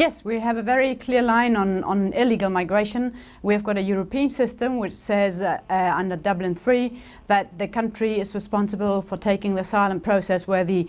Yes, we have a very clear line on illegal migration. We have got a European system which says under Dublin III that the country is responsible for taking the asylum process where the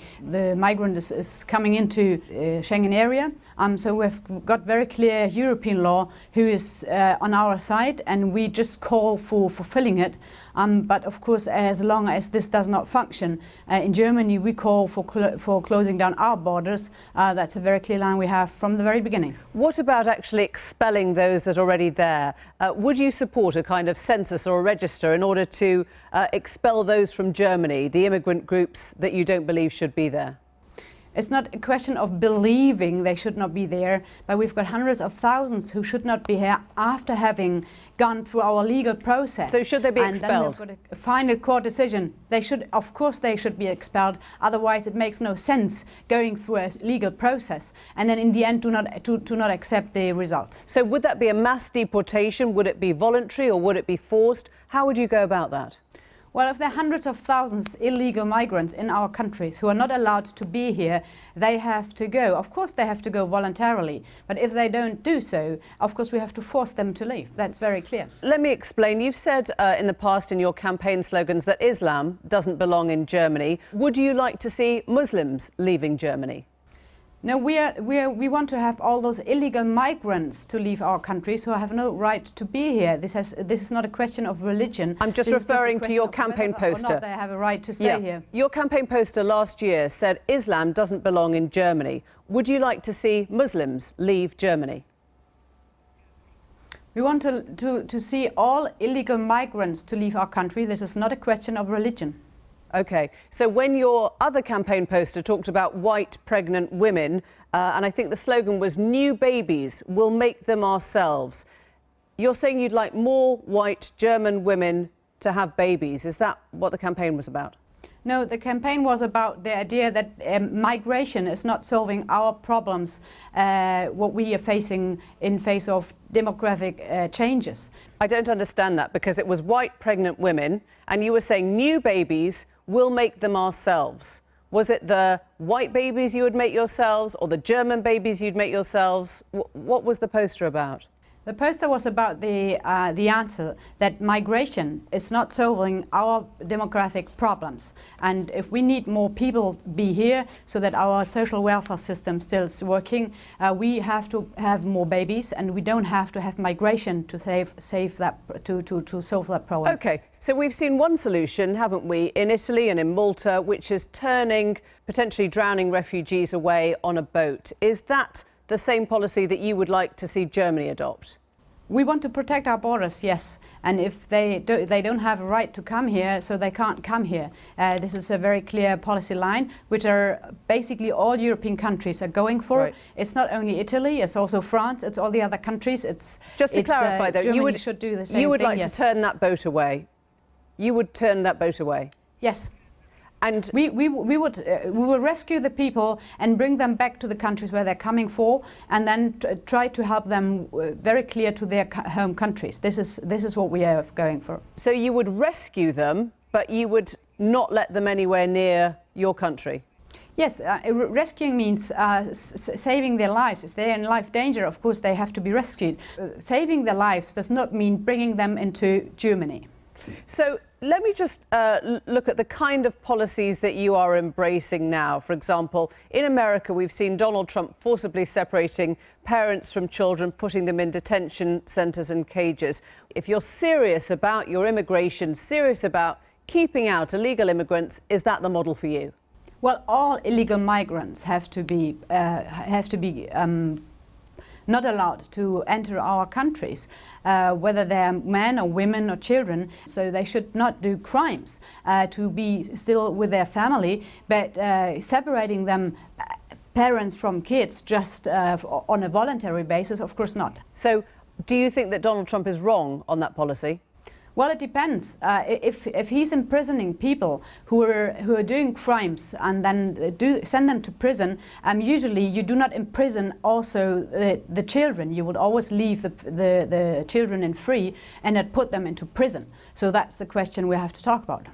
migrant is coming into Schengen area. So we've got very clear European law who is on our side, and we just call for fulfilling it. But of course, as long as this does not function, in Germany we call for closing down our borders. That's a very clear line we have from the very beginning. What about actually expelling those that are already there? Would you support a kind of census or a register in order to expel those from Germany, the immigrant groups that you don't believe should be there? It's not a question of believing they should not be there, but we've got hundreds of thousands who should not be here after having gone through our legal process. So should they be expelled? And then we've got a final court decision. They should, of course, they should be expelled. Otherwise, it makes no sense going through a legal process and then in the end do not accept the result. So would that be a mass deportation? Would it be voluntary or would it be forced? How would you go about that? Well, if there are hundreds of thousands illegal migrants in our countries who are not allowed to be here, they have to go. Of course, they have to go voluntarily. But if they don't do so, of course, we have to force them to leave. That's very clear. Let me explain. You've said in the past in your campaign slogans that Islam doesn't belong in Germany. Would you like to see Muslims leaving Germany? No, we want to have all those illegal migrants to leave our countries who have no right to be here. This is not a question of religion. I'm just referring to your campaign poster. They have a right to stay here. Your campaign poster last year said Islam doesn't belong in Germany. Would you like to see Muslims leave Germany? We want to see all illegal migrants to leave our country. This is not a question of religion. OK, so when your other campaign poster talked about white pregnant women, and I think the slogan was "New babies, we'll make them ourselves," you're saying you'd like more white German women to have babies. Is that what the campaign was about? No, the campaign was about the idea that migration is not solving our problems, what we are facing in face of demographic changes. I don't understand that, because it was white pregnant women and you were saying new babies, we'll make them ourselves. Was it the white babies you would make yourselves or the German babies you'd make yourselves? What was the poster about? The poster was about the answer that migration is not solving our demographic problems. And if we need more people be here so that our social welfare system still is working, we have to have more babies, and we don't have to have migration to solve that problem. OK, so we've seen one solution, haven't we, in Italy and in Malta, which is turning potentially drowning refugees away on a boat. Is that the same policy that you would like to see Germany adopt? We want to protect our borders, yes. And if they don't have a right to come here, so they can't come here. This is a very clear policy line, which are basically all European countries are going for. Right. It's not only Italy, it's also France, it's all the other countries. Just to clarify, though, Germany should do the same thing. You would like yes. to turn that boat away? You would turn that boat away? Yes. And we will rescue the people and bring them back to the countries where they're coming for, and then try to help them very clear to their home countries. This is what we are going for. So you would rescue them, but you would not let them anywhere near your country? Yes, rescuing means saving their lives. If they're in life danger, of course they have to be rescued. Saving their lives does not mean bringing them into Germany. So let me just look at the kind of policies that you are embracing now. For example, in America, we've seen Donald Trump forcibly separating parents from children, putting them in detention centres and cages. If you're serious about your immigration, serious about keeping out illegal immigrants, is that the model for you? Well, all illegal migrants have to be not allowed to enter our countries, whether they're men or women or children. So they should not do crimes to be still with their family, but separating them, parents from kids, just on a voluntary basis, of course not. So do you think that Donald Trump is wrong on that policy? Well, it depends. If he's imprisoning people who are doing crimes and then send them to prison, usually you do not imprison also the children. You would always leave the children in free and not put them into prison. So that's the question we have to talk about.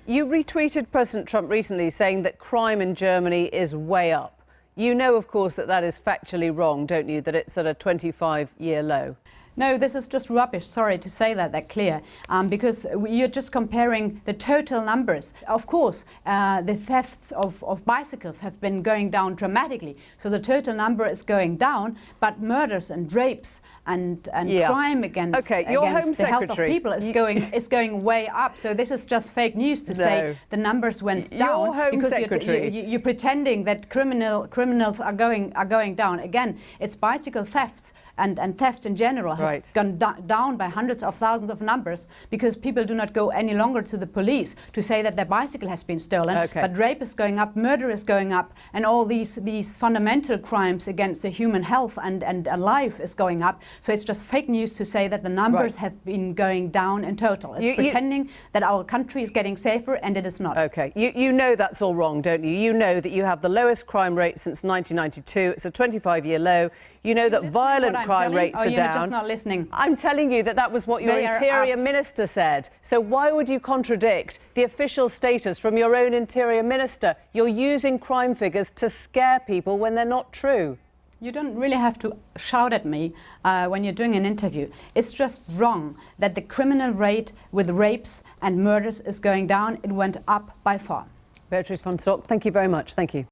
You retweeted President Trump recently saying that crime in Germany is way up. You know, of course, that that is factually wrong, don't you, that it's at a 25-year low? No, this is just rubbish. Sorry to say that clear, because you're just comparing the total numbers. Of course, the thefts of bicycles have been going down dramatically, so the total number is going down, but murders and rapes and crime against the health of people is going way up. So this is just fake news to say the numbers went down, because you're pretending that criminals are going down. Again, it's bicycle thefts and theft in general has gone down by hundreds of thousands of numbers, because people do not go any longer to the police to say that their bicycle has been stolen. But rape is going up, murder is going up, and all these fundamental crimes against the human health and life is going up. So it's just fake news to say that the numbers have been going down in total. It's pretending that our country is getting safer, and it is not. Okay, you know that's all wrong, don't you? You know that you have the lowest crime rate since 1992. It's a 25-year low. You know that violent crime rates are down. You're just not listening. I'm telling you that that was what your Interior Minister said. So why would you contradict the official status from your own Interior Minister? You're using crime figures to scare people when they're not true. You don't really have to shout at me when you're doing an interview. It's just wrong that the criminal rate with rapes and murders is going down. It went up by far. Beatrix von Storch, thank you very much. Thank you.